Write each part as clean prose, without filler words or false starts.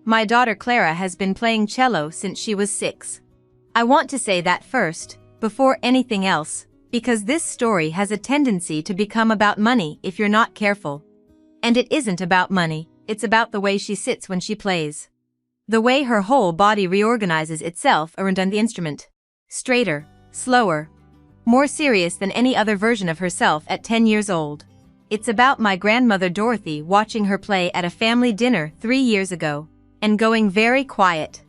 My daughter Clara has been playing cello since she was 6. I want to say that first, before anything else, because this story has a tendency to become about money if you're not careful. And it isn't about money, it's about the way she sits when she plays. The way her whole body reorganizes itself around the instrument. Straighter, slower, more serious than any other version of herself at 10 years old. It's about my grandmother Dorothy watching her play at a family dinner 3 years ago, and going very quiet.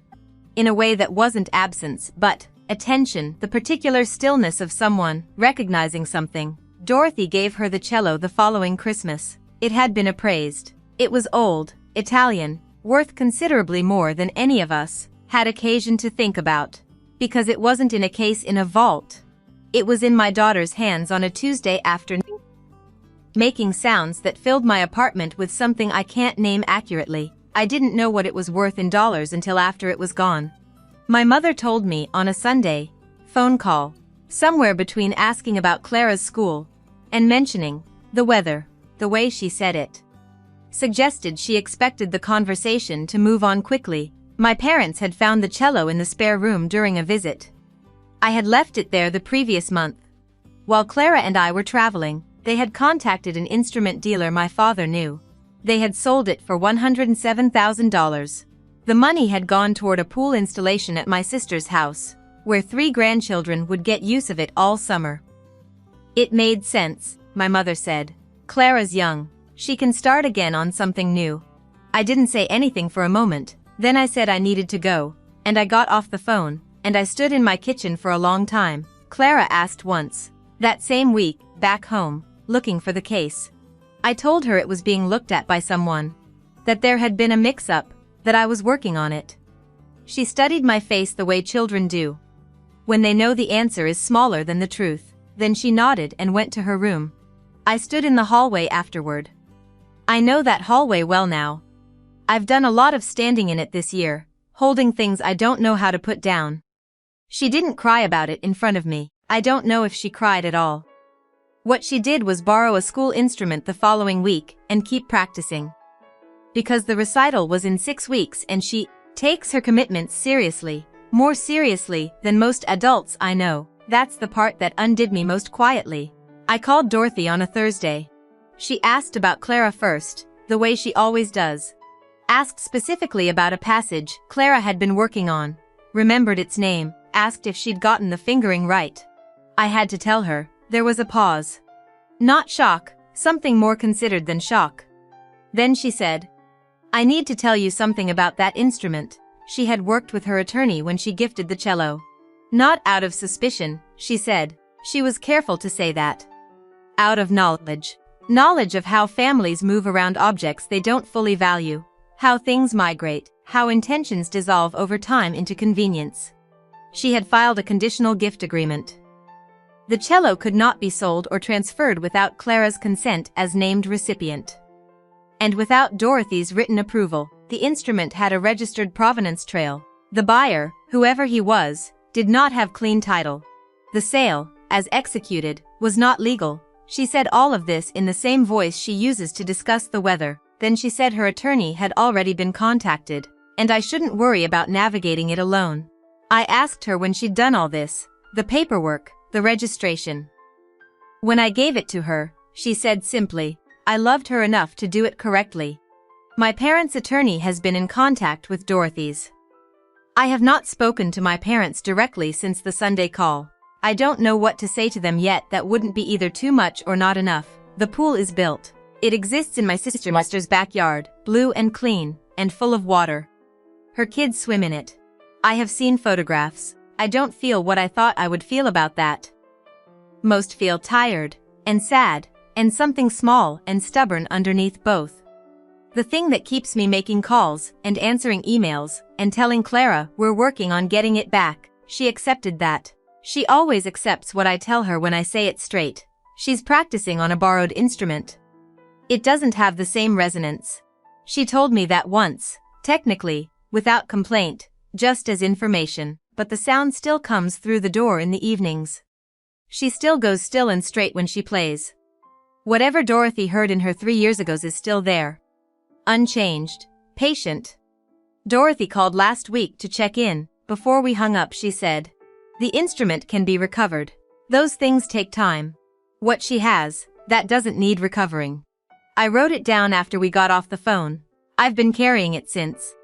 In a way that wasn't absence but attention, the particular stillness of someone recognizing something. Dorothy gave her the cello the following Christmas. It had been appraised. It was old, Italian, worth considerably more than any of us had occasion to think about. Because it wasn't in a case in a vault. It was in my daughter's hands on a Tuesday afternoon, making sounds that filled my apartment with something I can't name accurately. I didn't know what it was worth in dollars until after it was gone. My mother told me on a Sunday phone call, somewhere between asking about Clara's school and mentioning the weather. The way she said it suggested she expected the conversation to move on quickly. My parents had found the cello in the spare room during a visit. I had left it there the previous month. While Clara and I were traveling, they had contacted an instrument dealer my father knew. They had sold it for $107,000. The money had gone toward a pool installation at my sister's house, where 3 grandchildren would get use of it all summer. It made sense, my mother said. Clara's young. She can start again on something new. I didn't say anything for a moment. Then I said I needed to go, and I got off the phone, and I stood in my kitchen for a long time. Clara asked once, that same week, back home, looking for the case. I told her it was being looked at by someone. That there had been a mix-up, that I was working on it. She studied my face the way children do. When they know the answer is smaller than the truth, then she nodded and went to her room. I stood in the hallway afterward. I know that hallway well now. I've done a lot of standing in it this year, holding things I don't know how to put down. She didn't cry about it in front of me. I don't know if she cried at all. What she did was borrow a school instrument the following week and keep practicing. Because the recital was in 6 weeks and she takes her commitments seriously, more seriously than most adults I know. That's the part that undid me most quietly. I called Dorothy on a Thursday. She asked about Clara first, the way she always does. Asked specifically about a passage Clara had been working on, remembered its name, asked if she'd gotten the fingering right. I had to tell her. There was a pause. Not shock, something more considered than shock. Then she said, I need to tell you something about that instrument. She had worked with her attorney when she gifted the cello. Not out of suspicion, she said. She was careful to say that. Out of knowledge. Knowledge of how families move around objects they don't fully value. How things migrate, how intentions dissolve over time into convenience. She had filed a conditional gift agreement. The cello could not be sold or transferred without Clara's consent as named recipient. And without Dorothy's written approval. The instrument had a registered provenance trail. The buyer, whoever he was, did not have clean title. The sale, as executed, was not legal. She said all of this in the same voice she uses to discuss the weather. Then she said her attorney had already been contacted, and I shouldn't worry about navigating it alone. I asked her when she'd done all this, the paperwork, the registration. When I gave it to her, she said simply, I loved her enough to do it correctly. My parents' attorney has been in contact with Dorothy's. I have not spoken to my parents directly since the Sunday call. I don't know what to say to them yet that wouldn't be either too much or not enough. The pool is built. It exists in my sister's backyard, blue and clean, and full of water. Her kids swim in it. I have seen photographs. I don't feel what I thought I would feel about that. Most feel tired, and sad, and something small and stubborn underneath both. The thing that keeps me making calls, and answering emails, and telling Clara we're working on getting it back, she accepted that. She always accepts what I tell her when I say it straight. She's practicing on a borrowed instrument. It doesn't have the same resonance. She told me that once, technically, without complaint, just as information, but the sound still comes through the door in the evenings. She still goes still and straight when she plays. Whatever Dorothy heard in her 3 years ago is still there. Unchanged, patient. Dorothy called last week to check in. Before we hung up, she said, the instrument can be recovered. Those things take time. What she has, that doesn't need recovering. I wrote it down after we got off the phone. I've been carrying it since.